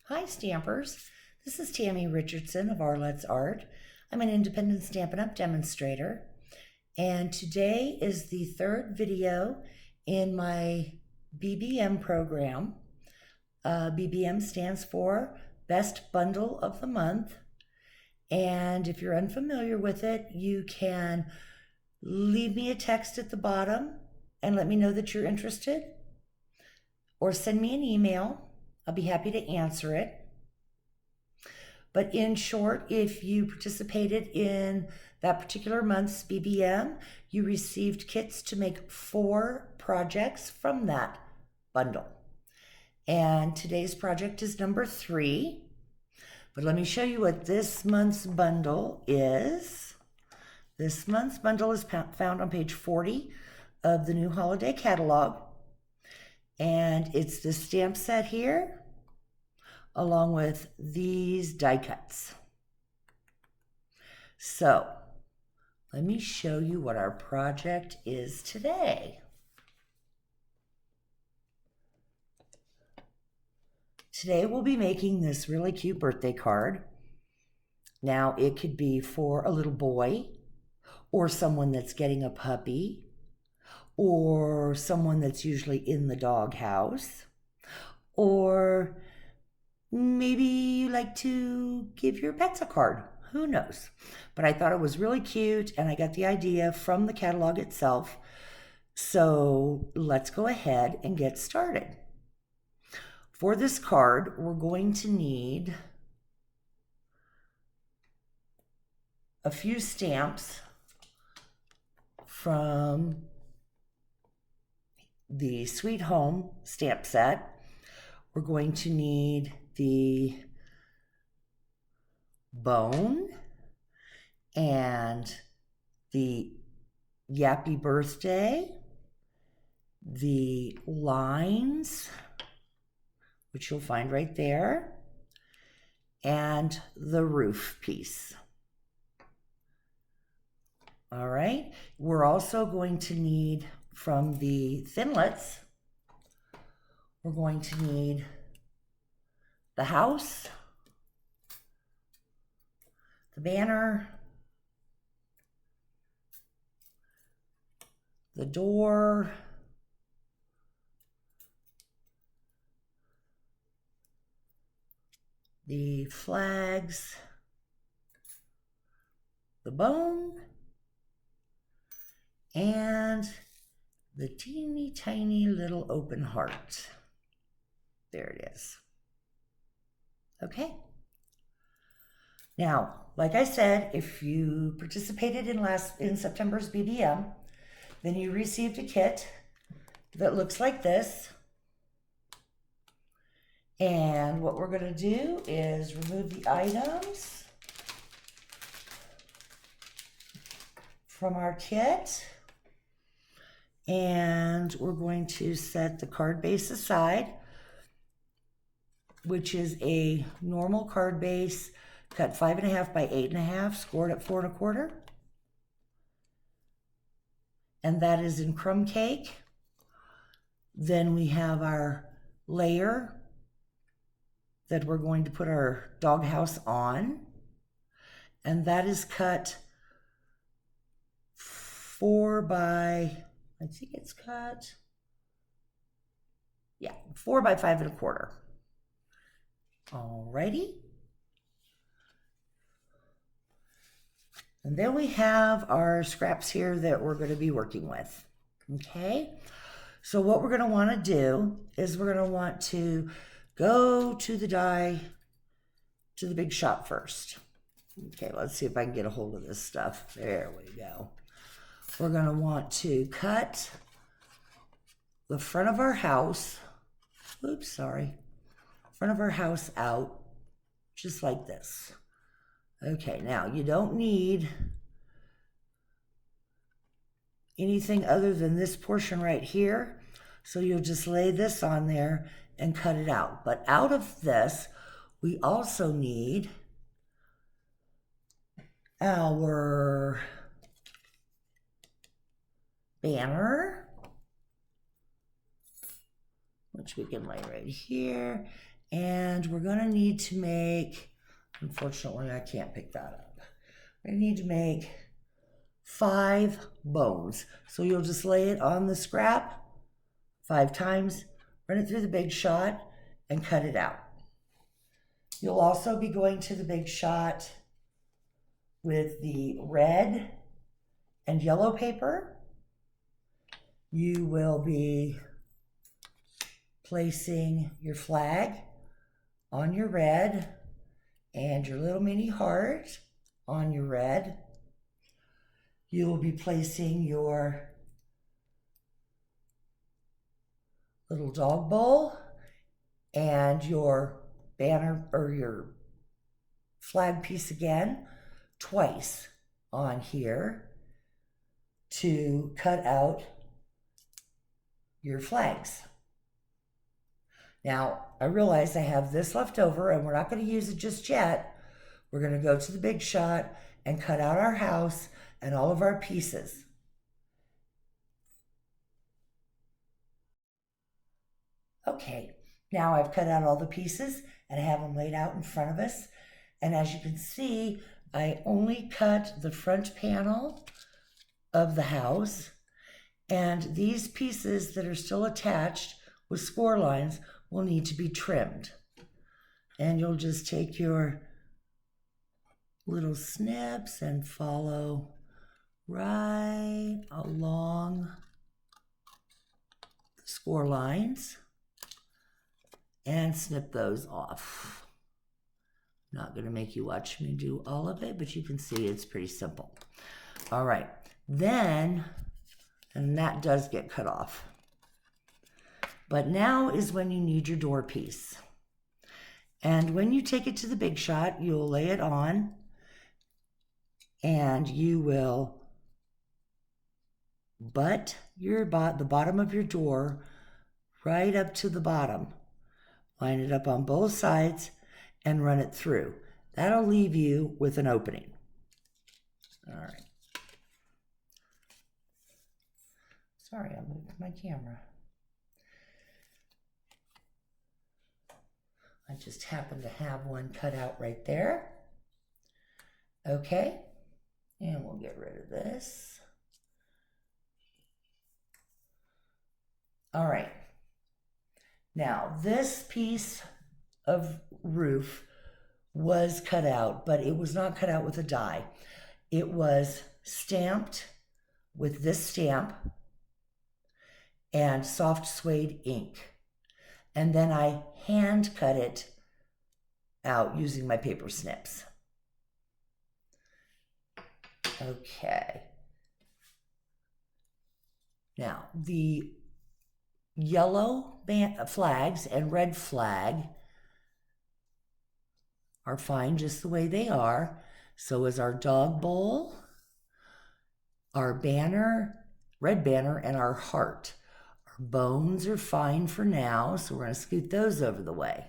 Hi Stampers, this is Tammy Richardson of Arlett's Art. I'm an independent Stampin' Up! Demonstrator, and today is the third video in my BBM program. BBM stands for Best Bundle of the Month, and if you're unfamiliar with it, you can leave me a text at the bottom and let me know that you're interested, or send me an email. I'll be happy to answer it. But in short, if you participated in that particular month's BBM, you received kits to make 4 projects from that bundle. And today's project is number 3. But let me show you what this month's bundle is. This month's bundle is found on page 40 of the new holiday catalog. And it's the stamp set here, along with these die cuts. So let me show you what our project is today. Today we'll be making this really cute birthday card. Now it could be for a little boy, or someone that's getting a puppy, or someone that's usually in the doghouse, or maybe you like to give your pets a card. Who knows? But I thought it was really cute, and I got the idea from the catalog itself. So let's go ahead and get started. For this card, we're going to need a few stamps from the Sweet Home stamp set. We're going to need the bone and the Yappy birthday, the lines, which you'll find right there, and the roof piece. All right, we're also going to need from the thinlits, we're going to need the house, the banner, the door, the flags, the bone, and the teeny tiny little open heart. There it is. Okay. Now, like I said, if you participated in September's BBM, then you received a kit that looks like this. And what we're going to do is remove the items from our kit. And we're going to set the card base aside, which is a normal card base cut 5.5 by 8.5, scored at 4 1/4. And that is in crumb cake. Then we have our layer that we're going to put our doghouse on. And that is cut 4 by, I think it's cut, yeah, 4 by 5 1/4. Alrighty. And then we have our scraps here that we're going to be working with. Okay. So what we're going to want to do is we're going to want to go to the die, to the big shop first. Okay, let's see if I can get a hold of this stuff. There we go. We're going to want to cut the front of our house, front of our house out, just like this. Okay, now you don't need anything other than this portion right here, so you'll just lay this on there and cut it out. But out of this, we also need our banner, which we can lay right here, And we're going to need to make, unfortunately, I can't pick that up. We're going to need to make 5 bones. So you'll just lay it on the scrap 5 times, run it through the Big Shot, and cut it out. You'll also be going to the Big Shot with the red and yellow paper. You will be placing your flag on your red and your little mini heart on your red. You will be placing your little dog bowl and your banner or your flag piece again twice on here to cut out your flags. Now, I realize I have this left over and we're not going to use it just yet. We're going to go to the Big Shot and cut out our house and all of our pieces. Okay, now I've cut out all the pieces and I have them laid out in front of us. And as you can see, I only cut the front panel of the house, and these pieces that are still attached with score lines will need to be trimmed. And you'll just take your little snips and follow right along the score lines and snip those off. I'm not going to make you watch me do all of it, but you can see it's pretty simple. All right, then, and that does get cut off. But now is when you need your door piece. And when you take it to the Big Shot, you'll lay it on and you will butt the bottom of your door right up to the bottom. Line it up on both sides and run it through. That'll leave you with an opening. All right. Sorry, I moved my camera. I just happen to have one cut out right there. Okay, and we'll get rid of this. All right. Now, this piece of roof was cut out, but it was not cut out with a die. It was stamped with this stamp and soft suede ink. And then I hand cut it out using my paper snips. Okay. Now, the yellow flags and red flag are fine just the way they are. So is our dog bowl, our banner, red banner, and our heart. Our bones are fine for now, so we're going to scoot those out of the way.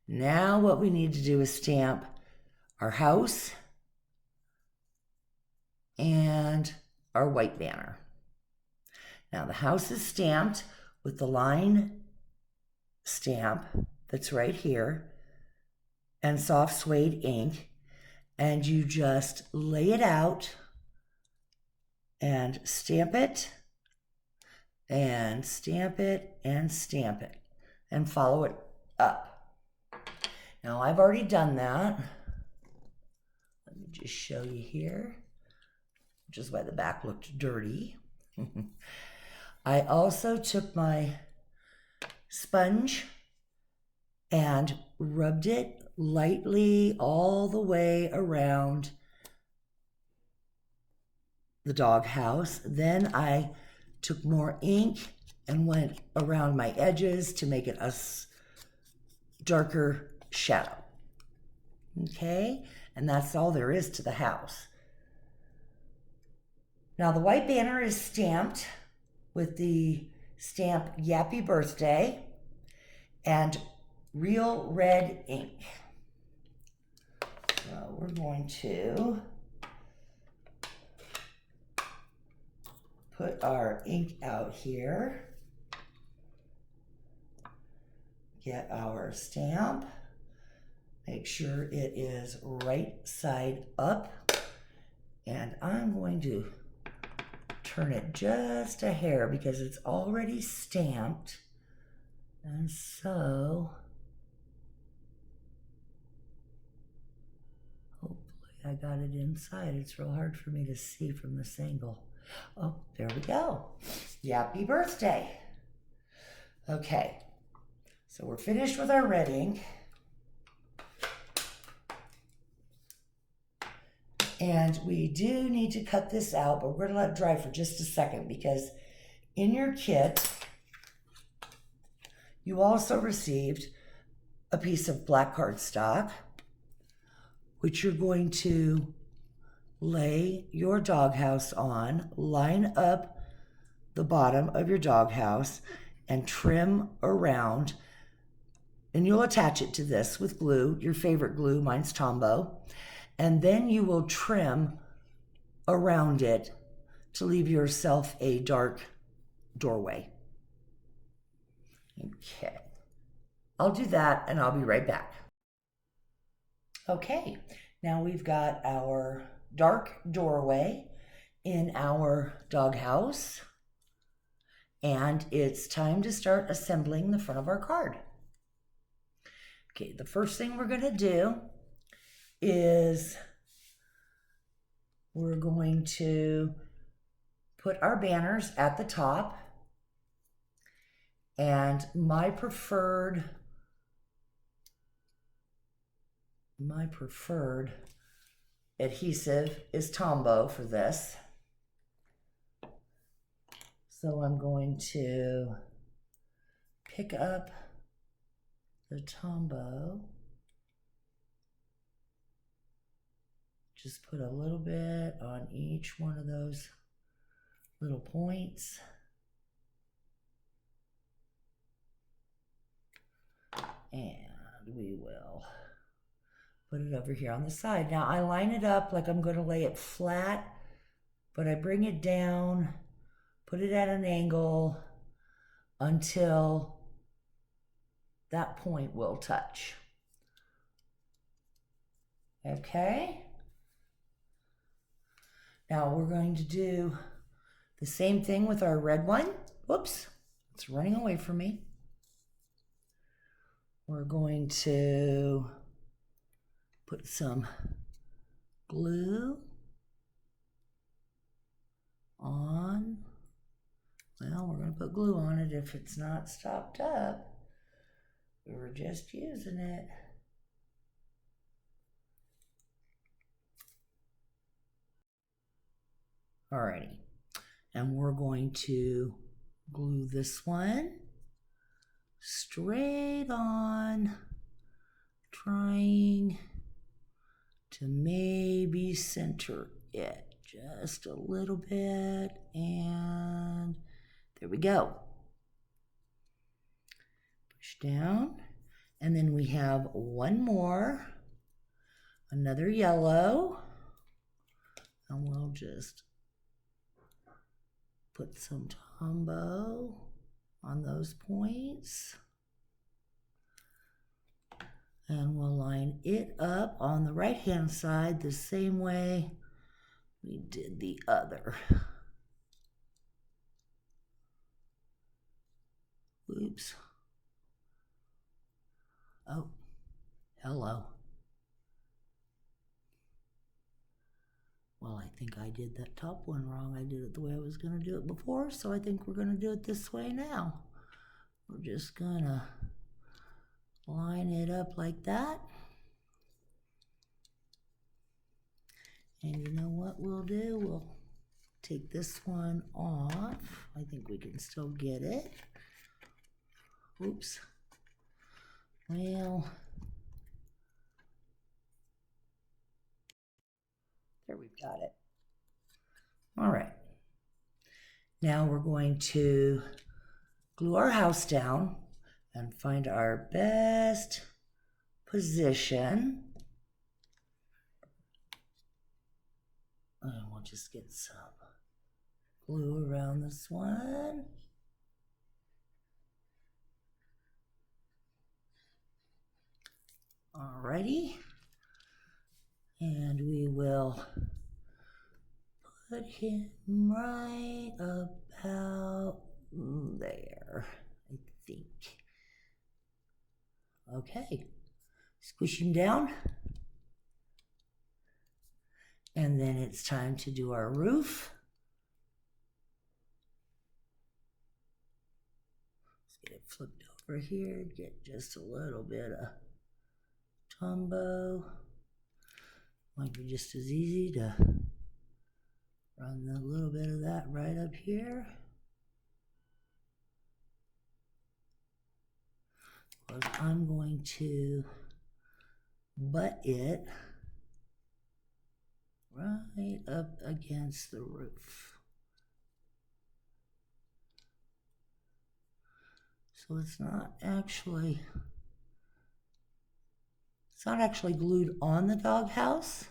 Now what we need to do is stamp our house and our white banner. Now the house is stamped with the line stamp that's right here and soft suede ink, and you just lay it out and stamp it and stamp it and stamp it and follow it up. Now I've already done that. Let me just show you here, which is why the back looked dirty. I also took my sponge and rubbed it lightly all the way around the doghouse. Then I took more ink and went around my edges to make it a darker shadow. Okay, and that's all there is to the house. Now the white banner is stamped with the stamp Yappy Birthday and real red ink. So we're going to put our ink out here. get our stamp. Make sure it is right side up. And I'm going to turn it just a hair because it's already stamped. And so, hopefully I got it inside. It's real hard for me to see from this angle. Oh, there we go. Yappy birthday. Okay, so we're finished with our red ink. And we do need to cut this out, but we're gonna let it dry for just a second because in your kit, you also received a piece of black cardstock, which you're going to lay your doghouse on, line up the bottom of your doghouse, and trim around. And you'll attach it to this with glue, your favorite glue, mine's Tombow. And then you will trim around it to leave yourself a dark doorway. Okay, I'll do that and I'll be right back. Okay, now we've got our dark doorway in our doghouse, and it's time to start assembling the front of our card. Okay, the first thing we're going to do is we're going to put our banners at the top, and my preferred adhesive is Tombow for this. So I'm going to pick up the Tombow, just put a little bit on each one of those little points. And we will put it over here on the side. Now I line it up like I'm going to lay it flat, but I bring it down, put it at an angle until that point will touch. Okay. Now we're going to do the same thing with our red one. Whoops, it's running away from me. We're going to put some glue on. Well, we're going to put glue on it if it's not stopped up. We were just using it. Alrighty, and we're going to glue this one straight on, trying to maybe center it just a little bit, and there we go. Push down, and then we have one more, another yellow, and we'll just put some Tombow on those points, and we'll line it up on the right hand side the same way we did the other. Oops. Oh, hello. Well, I think I did that top one wrong. I did it the way I was going to do it before, so I think we're going to do it this way now. We're just going to line it up like that. And you know what we'll do? We'll take this one off. I think we can still get it. Oops. Well, there we've got it. All right. Now we're going to glue our house down and find our best position. And we'll just get some glue around this one. Alrighty. And we will put him right about there, I think. Okay. Squish him down. And then it's time to do our roof. Let's get it flipped over here, get just a little bit of tumbo. Might be just as easy to run a little bit of that right up here. But I'm going to butt it right up against the roof. So it's not actually glued on the doghouse.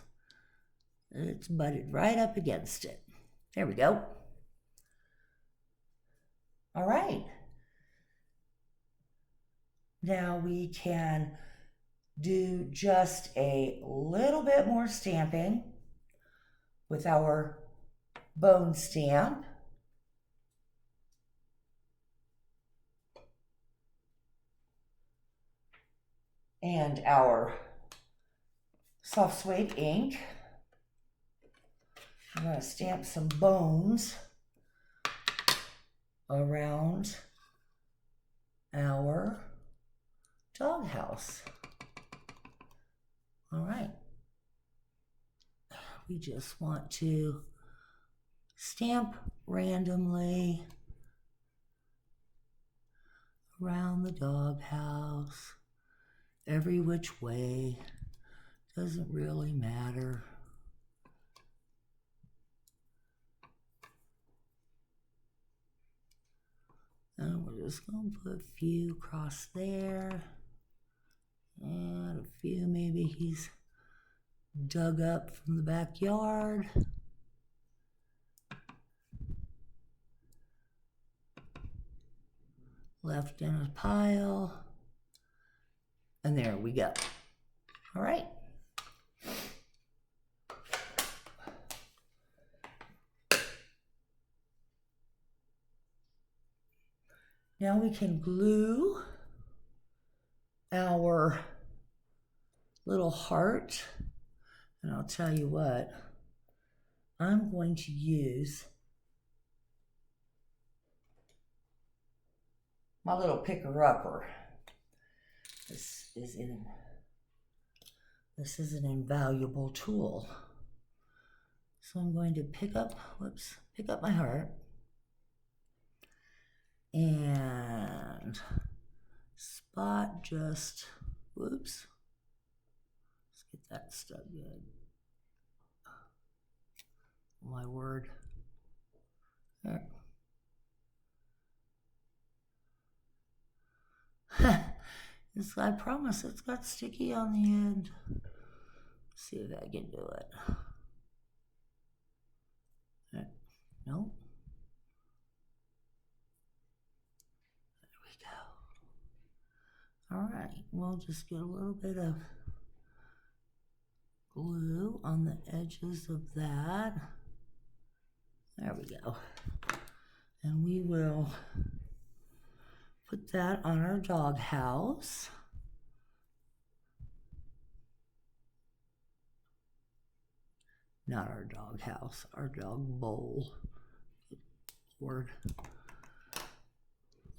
It's butted right up against it. There we go. All right. Now we can do just a little bit more stamping with our bone stamp. And our soft suede ink. I'm going to stamp some bones around our doghouse. All right. We just want to stamp randomly around the doghouse, every which way. Doesn't really matter. And we're just going to put a few across there. And a few maybe he's dug up from the backyard. Left in a pile. And there we go. All right. Now we can glue our little heart. And I'll tell you what, I'm going to use my little picker-upper. This is an invaluable tool. So I'm going to pick up my heart and spot just, whoops. Let's get that stuck good. Oh, my word. There. I promise it's got sticky on the end. Let's see if I can do it. Nope. There we go. All right, we'll just get a little bit of glue on the edges of that. There we go. And we will put that on our doghouse. Not our doghouse, our dog bowl. Lord.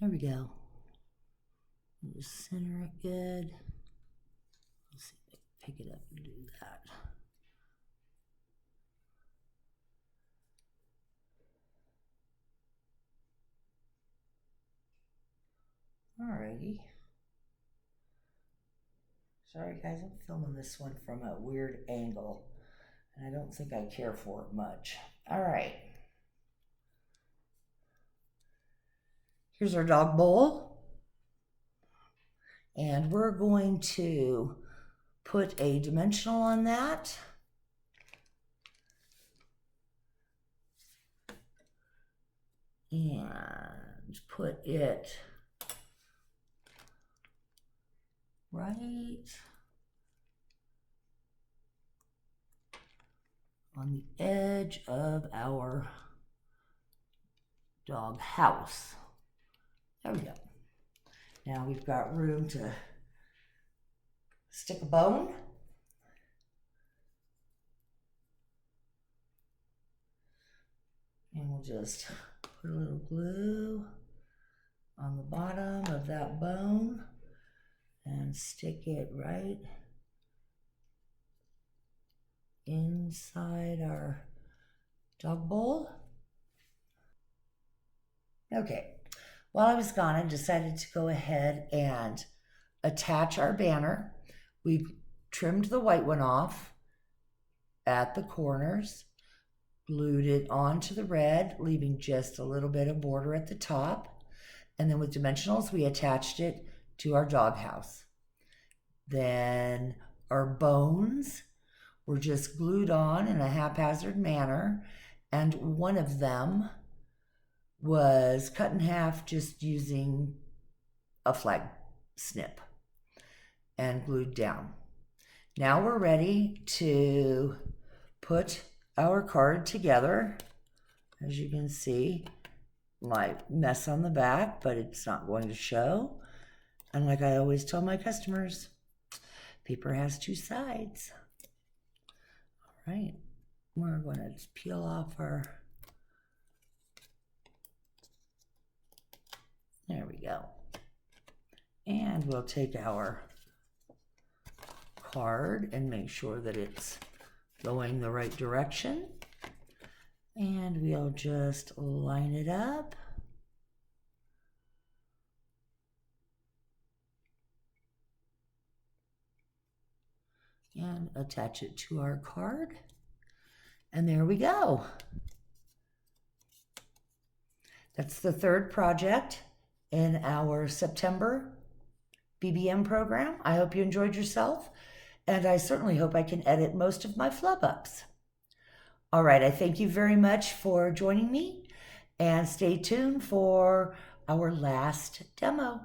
There we go. Just center it good. Let's see if I can pick it up and do that. Alrighty. Sorry guys, I'm filming this one from a weird angle, and I don't think I care for it much. Alright. Here's our dog bowl. And we're going to put a dimensional on that. And put it right on the edge of our dog house. There we go. Now we've got room to stick a bone. And we'll just put a little glue on the bottom of that bone and stick it right inside our dog bowl. Okay, while I was gone, I decided to go ahead and attach our banner. We trimmed the white one off at the corners, glued it onto the red, leaving just a little bit of border at the top. And then with dimensionals, we attached it to our doghouse. Then our bones were just glued on in a haphazard manner, and one of them was cut in half just using a flag snip and glued down. Now we're ready to put our card together. As you can see, my mess on the back, but it's not going to show. And like I always tell my customers, paper has two sides. All right, we're going to peel off our, there we go. And we'll take our card and make sure that it's going the right direction. And we'll just line it up. And attach it to our card. And there we go. That's the third project in our September BBM program. I hope you enjoyed yourself, and I certainly hope I can edit most of my flub ups. All right, I thank you very much for joining me, and stay tuned for our last demo.